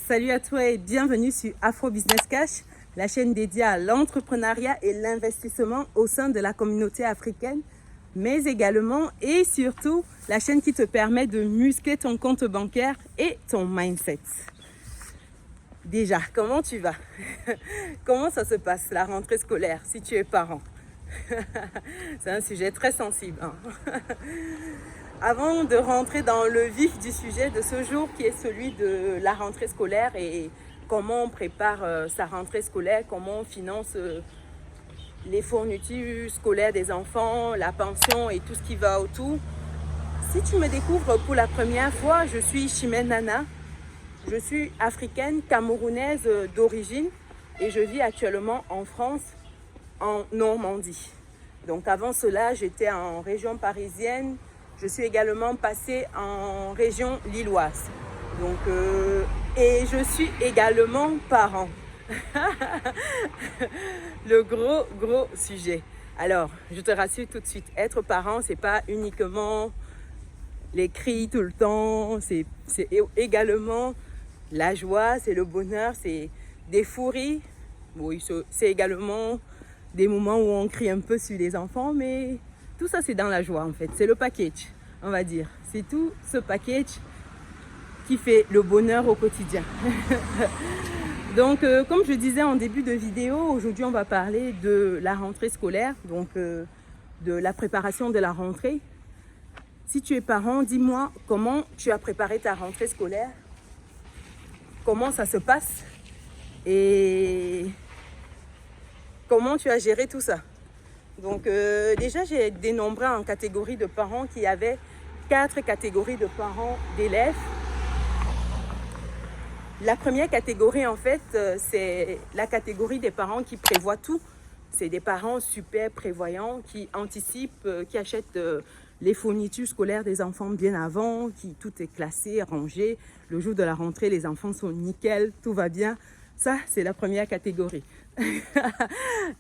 Salut à toi et bienvenue sur Afro Business Cash, la chaîne dédiée à l'entrepreneuriat et l'investissement au sein de la communauté africaine, mais également et surtout la chaîne qui te permet de muscler ton compte bancaire et ton mindset. Déjà, comment tu vas? Comment ça se passe la rentrée scolaire si tu es parent? C'est un sujet très sensible, hein? Avant de rentrer dans le vif du sujet de ce jour qui est celui de la rentrée scolaire et comment on prépare sa rentrée scolaire, comment on finance les fournitures scolaires des enfants, la pension et tout ce qui va autour. Si tu me découvres pour la première fois, je suis Chimène Nana. Je suis africaine, camerounaise d'origine et je vis actuellement en France, en Normandie. Donc avant cela, j'étais en région parisienne. Je suis également passée en région lilloise. Donc, et je suis également parent. Le gros sujet. Alors, je te rassure tout de suite, être parent, c'est pas uniquement les cris tout le temps, c'est également la joie, c'est le bonheur, c'est des fous rires. Oui, c'est également des moments où on crie un peu sur les enfants, mais tout ça c'est dans la joie en fait, c'est le package, on va dire. C'est tout ce package qui fait le bonheur au quotidien. Donc comme je disais en début de vidéo, aujourd'hui on va parler de la rentrée scolaire, donc de la préparation de la rentrée. Si tu es parent, dis-moi comment tu as préparé ta rentrée scolaire, comment ça se passe et comment tu as géré tout ça. Donc déjà, j'ai dénombré en catégories de parents qu'il y avait 4 catégories de parents d'élèves. La première catégorie, en fait, c'est la catégorie des parents qui prévoient tout. C'est des parents super prévoyants qui anticipent, qui achètent les fournitures scolaires des enfants bien avant, qui tout est classé, rangé. Le jour de la rentrée, les enfants sont nickel, tout va bien. Ça, c'est la première catégorie.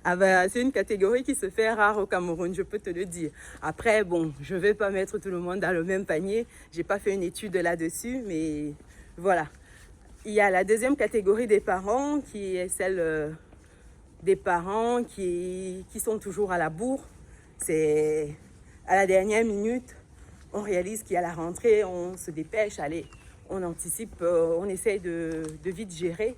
Ah ben, c'est une catégorie qui se fait rare au Cameroun, je peux te le dire. Après, bon, je ne vais pas mettre tout le monde dans le même panier. Je n'ai pas fait une étude là-dessus, mais voilà. Il y a la deuxième catégorie des parents qui est celle des parents qui sont toujours à la bourre. C'est à la dernière minute, on réalise qu'il y a la rentrée, on se dépêche, allez, on anticipe, on essaye de vite gérer.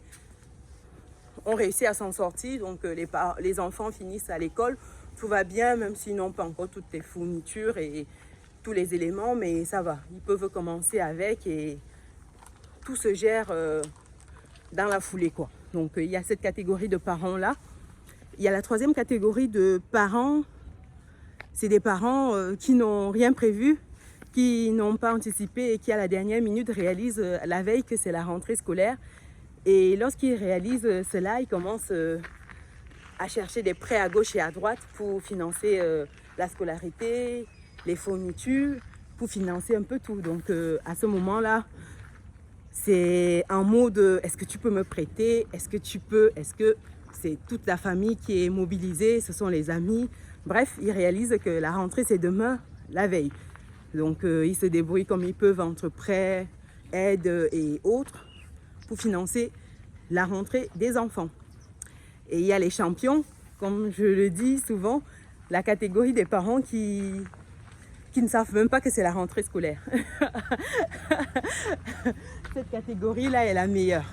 On réussit à s'en sortir, donc les enfants finissent à l'école, tout va bien, même s'ils n'ont pas encore toutes les fournitures et tous les éléments, mais ça va, ils peuvent commencer avec et tout se gère dans la foulée, quoi. Donc il y a cette catégorie de parents-là. Il y a la troisième catégorie de parents, c'est des parents qui n'ont rien prévu, qui n'ont pas anticipé et qui à la dernière minute réalisent la veille que c'est la rentrée scolaire. Et lorsqu'ils réalisent cela, ils commencent à chercher des prêts à gauche et à droite pour financer la scolarité, les fournitures, pour financer un peu tout. Donc à ce moment-là, c'est un mode est-ce que tu peux me prêter? Est-ce que tu peux? Est-ce que c'est toute la famille qui est mobilisée? Ce sont les amis. Bref, ils réalisent que la rentrée, c'est demain, la veille. Donc ils se débrouillent comme ils peuvent entre prêts, aides et autres pour financer la rentrée des enfants. Et il y a les champions, comme je le dis souvent, la catégorie des parents qui ne savent même pas que c'est la rentrée scolaire. Cette catégorie-là est la meilleure.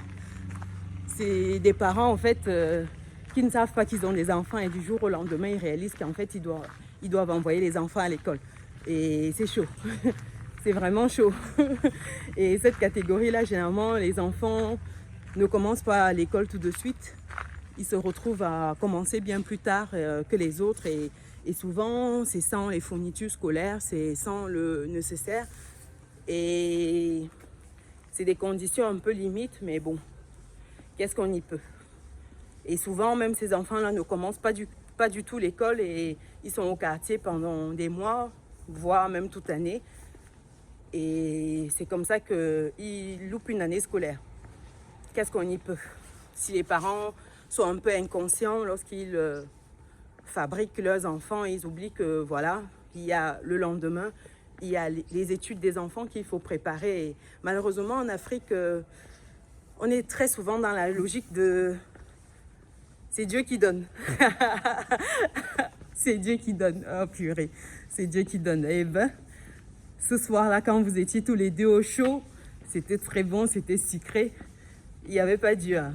C'est des parents en fait qui ne savent pas qu'ils ont des enfants et du jour au lendemain, ils réalisent qu'en fait, ils doivent envoyer les enfants à l'école. Et c'est chaud. C'est vraiment chaud. Et cette catégorie-là, généralement, les enfants ne commencent pas à l'école tout de suite. Ils se retrouvent à commencer bien plus tard que les autres. Et souvent, c'est sans les fournitures scolaires, c'est sans le nécessaire. Et c'est des conditions un peu limites, mais bon, qu'est-ce qu'on y peut? Et souvent, même ces enfants-là ne commencent pas du tout l'école et ils sont au quartier pendant des mois, voire même toute l'année. Et c'est comme ça qu'ils loupent une année scolaire. Qu'est-ce qu'on y peut? Si les parents sont un peu inconscients lorsqu'ils fabriquent leurs enfants, ils oublient que voilà, il y a le lendemain, il y a les études des enfants qu'il faut préparer. Et malheureusement, en Afrique, on est très souvent dans la logique de c'est Dieu qui donne. C'est Dieu qui donne. Oh purée, c'est Dieu qui donne. Eh ben, ce soir-là, quand vous étiez tous les deux au chaud, c'était très bon, c'était sucré. Il n'y avait pas Dieu. Hein.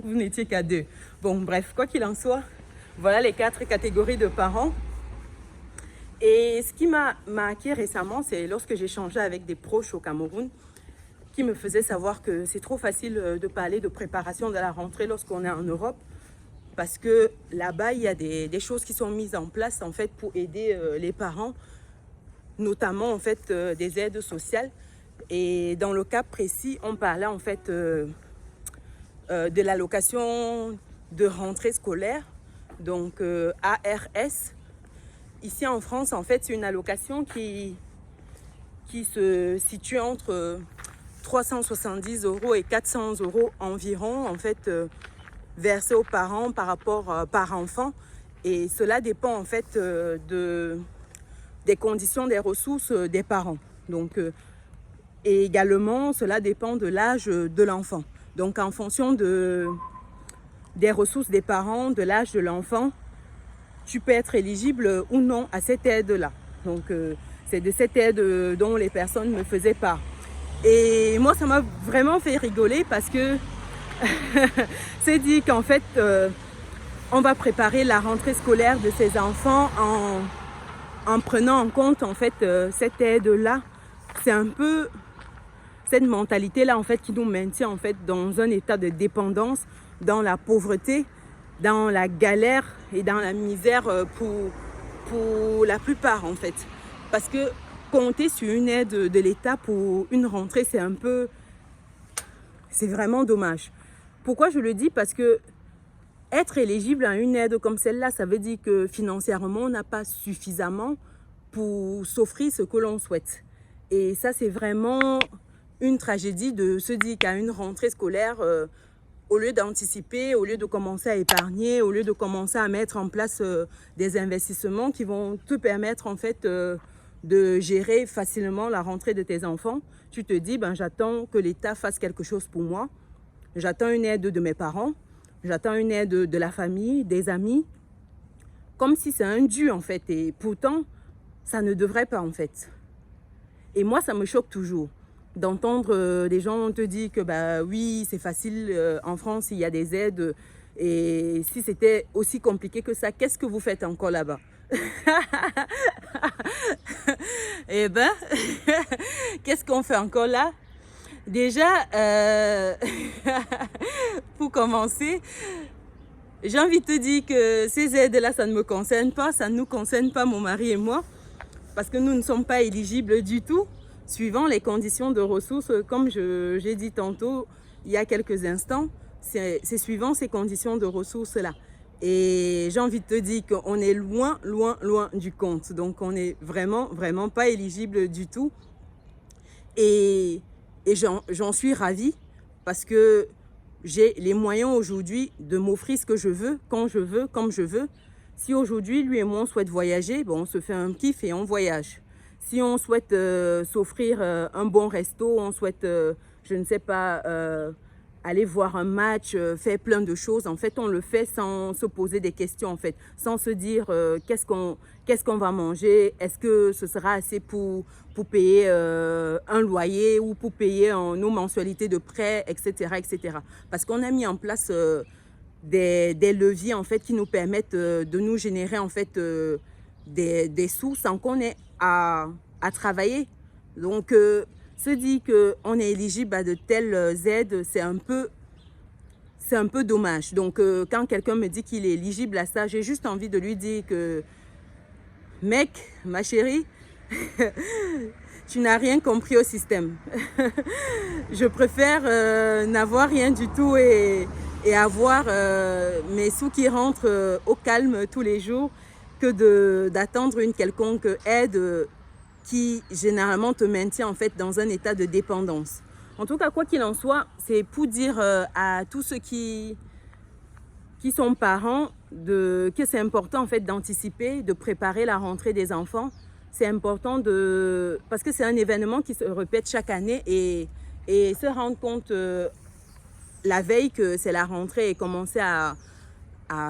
Vous n'étiez qu'à deux. Bon, bref, quoi qu'il en soit, voilà les 4 catégories de parents. Et ce qui m'a marqué récemment, c'est lorsque j'ai échangé avec des proches au Cameroun qui me faisaient savoir que c'est trop facile de parler de préparation de la rentrée lorsqu'on est en Europe. Parce que là-bas, il y a des choses qui sont mises en place en fait, pour aider les parents, notamment en fait, des aides sociales. Et dans le cas précis, on parlait en fait de l'allocation de rentrée scolaire, donc ARS. Ici en France, en fait, c'est une allocation qui se situe entre 370 € et 400 € environ, en fait, versés aux parents par enfant. Et cela dépend en fait des conditions, des ressources des parents. Donc, et également, cela dépend de l'âge de l'enfant. Donc, en fonction des ressources des parents, de l'âge de l'enfant, tu peux être éligible ou non à cette aide-là. Donc, c'est de cette aide dont les personnes me faisaient part. Et moi, ça m'a vraiment fait rigoler parce que c'est dit qu'en fait, on va préparer la rentrée scolaire de ces enfants en prenant en compte en fait cette aide-là. C'est un peu cette mentalité-là en fait qui nous maintient en fait dans un état de dépendance, dans la pauvreté, dans la galère et dans la misère pour la plupart en fait. Parce que compter sur une aide de l'État pour une rentrée, c'est vraiment dommage. Pourquoi je le dis? Parce que être éligible à une aide comme celle-là, ça veut dire que financièrement, on n'a pas suffisamment pour s'offrir ce que l'on souhaite. Et ça, c'est vraiment une tragédie de se dire qu'à une rentrée scolaire, au lieu d'anticiper, au lieu de commencer à épargner, au lieu de commencer à mettre en place des investissements qui vont te permettre en fait de gérer facilement la rentrée de tes enfants, tu te dis, ben, j'attends que l'État fasse quelque chose pour moi. J'attends une aide de mes parents, j'attends une aide de la famille, des amis, comme si c'est un dû en fait. Et pourtant, ça ne devrait pas en fait. Et moi, ça me choque toujours d'entendre des gens te dire que bah oui, c'est facile, en France, il y a des aides. Et si c'était aussi compliqué que ça, qu'est-ce que vous faites encore là-bas? Eh ben, qu'est-ce qu'on fait encore là? Déjà, pour commencer, j'ai envie de te dire que ces aides-là, ça ne me concerne pas, ça ne nous concerne pas, mon mari et moi, parce que nous ne sommes pas éligibles du tout, suivant les conditions de ressources, comme j'ai dit tantôt, il y a quelques instants, c'est suivant ces conditions de ressources-là. Et j'ai envie de te dire qu'on est loin, loin, loin du compte. Donc, on n'est vraiment, vraiment pas éligible du tout. Et j'en suis ravie parce que j'ai les moyens aujourd'hui de m'offrir ce que je veux, quand je veux, comme je veux. Si aujourd'hui, lui et moi, on souhaite voyager, bon, on se fait un kiff et on voyage. Si on souhaite s'offrir un bon resto, on souhaite, je ne sais pas, aller voir un match, faire plein de choses, en fait, on le fait sans se poser des questions, en fait, sans se dire qu'est-ce qu'on va manger, est-ce que ce sera assez pour payer un loyer ou pour payer nos mensualités de prêt, etc., etc. Parce qu'on a mis en place des leviers, en fait, qui nous permettent de nous générer, en fait, des sous sans qu'on ait à travailler. Donc, se dit qu'on est éligible à de telles aides, c'est un peu dommage. Donc, quand quelqu'un me dit qu'il est éligible à ça, j'ai juste envie de lui dire que, mec, ma chérie, tu n'as rien compris au système. Je préfère n'avoir rien du tout et avoir mes sous qui rentrent au calme tous les jours que d'attendre une quelconque aide qui généralement te maintient en fait dans un état de dépendance. En tout cas, quoi qu'il en soit, c'est pour dire à tous ceux qui sont parents que c'est important en fait d'anticiper, de préparer la rentrée des enfants. C'est important parce que c'est un événement qui se répète chaque année et se rendre compte la veille que c'est la rentrée et commencer à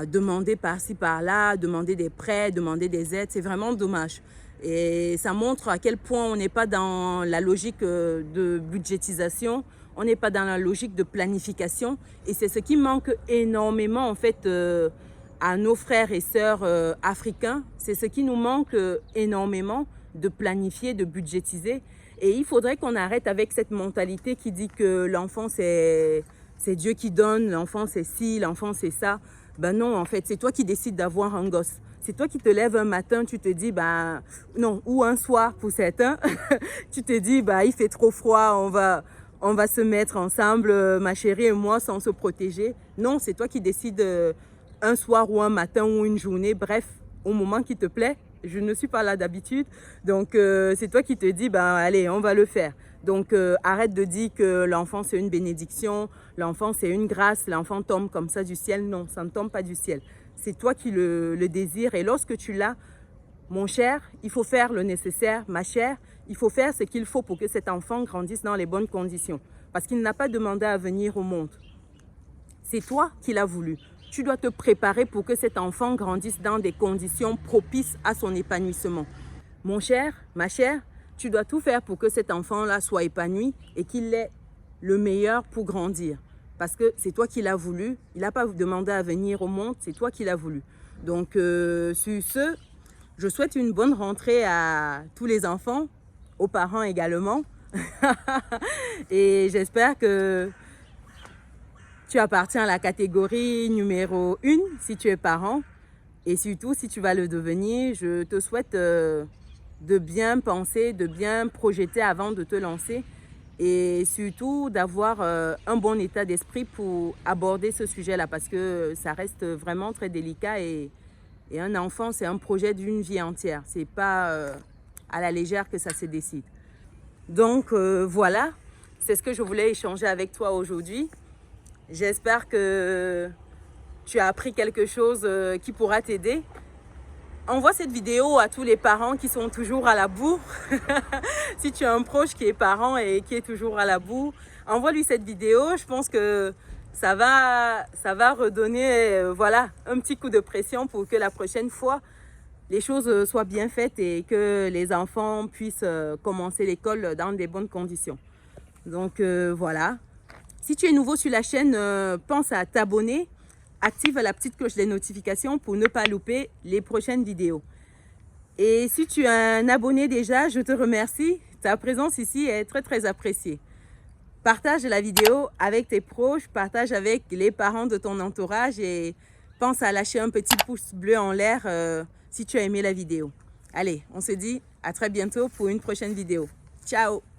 demander par-ci, par-là, demander des prêts, demander des aides. C'est vraiment dommage. Et ça montre à quel point on n'est pas dans la logique de budgétisation, on n'est pas dans la logique de planification. Et c'est ce qui manque énormément en fait à nos frères et sœurs africains. C'est ce qui nous manque énormément, de planifier, de budgétiser. Et il faudrait qu'on arrête avec cette mentalité qui dit que l'enfant c'est Dieu qui donne, l'enfant c'est ci, l'enfant c'est ça. Ben non, en fait, c'est toi qui décides d'avoir un gosse. C'est toi qui te lèves un matin, tu te dis, ben non, ou un soir pour certains, tu te dis, ben il fait trop froid, on va se mettre ensemble, ma chérie et moi, sans se protéger. Non, c'est toi qui décides un soir ou un matin ou une journée, bref, au moment qui te plaît. Je ne suis pas là d'habitude, donc c'est toi qui te dis, ben allez, on va le faire. Donc arrête de dire que l'enfant c'est une bénédiction, l'enfant c'est une grâce, l'enfant tombe comme ça du ciel. Non, ça ne tombe pas du ciel. C'est toi qui le désires et lorsque tu l'as, mon cher, il faut faire le nécessaire, ma chère, il faut faire ce qu'il faut pour que cet enfant grandisse dans les bonnes conditions. Parce qu'il n'a pas demandé à venir au monde. C'est toi qui l'as voulu. Tu dois te préparer pour que cet enfant grandisse dans des conditions propices à son épanouissement. Mon cher, ma chère, tu dois tout faire pour que cet enfant-là soit épanoui et qu'il ait le meilleur pour grandir. Parce que c'est toi qui l'as voulu. Il n'a pas demandé à venir au monde, c'est toi qui l'as voulu. Donc, sur ce, je souhaite une bonne rentrée à tous les enfants, aux parents également. Et j'espère que tu appartiens à la catégorie numéro 1 si tu es parent. Et surtout, si tu vas le devenir, je te souhaite de bien penser, de bien projeter avant de te lancer. Et surtout, d'avoir un bon état d'esprit pour aborder ce sujet-là. Parce que ça reste vraiment très délicat. Et un enfant, c'est un projet d'une vie entière. Ce n'est pas à la légère que ça se décide. Donc voilà, c'est ce que je voulais échanger avec toi aujourd'hui. J'espère que tu as appris quelque chose qui pourra t'aider. Envoie cette vidéo à tous les parents qui sont toujours à la bourre. Si tu as un proche qui est parent et qui est toujours à la bourre, envoie-lui cette vidéo. Je pense que ça va redonner voilà, un petit coup de pression pour que la prochaine fois, les choses soient bien faites et que les enfants puissent commencer l'école dans des bonnes conditions. Donc voilà. Si tu es nouveau sur la chaîne, pense à t'abonner, active la petite cloche des notifications pour ne pas louper les prochaines vidéos. Et si tu es un abonné déjà, je te remercie. Ta présence ici est très très appréciée. Partage la vidéo avec tes proches, partage avec les parents de ton entourage et pense à lâcher un petit pouce bleu en l'air si tu as aimé la vidéo. Allez, on se dit à très bientôt pour une prochaine vidéo. Ciao!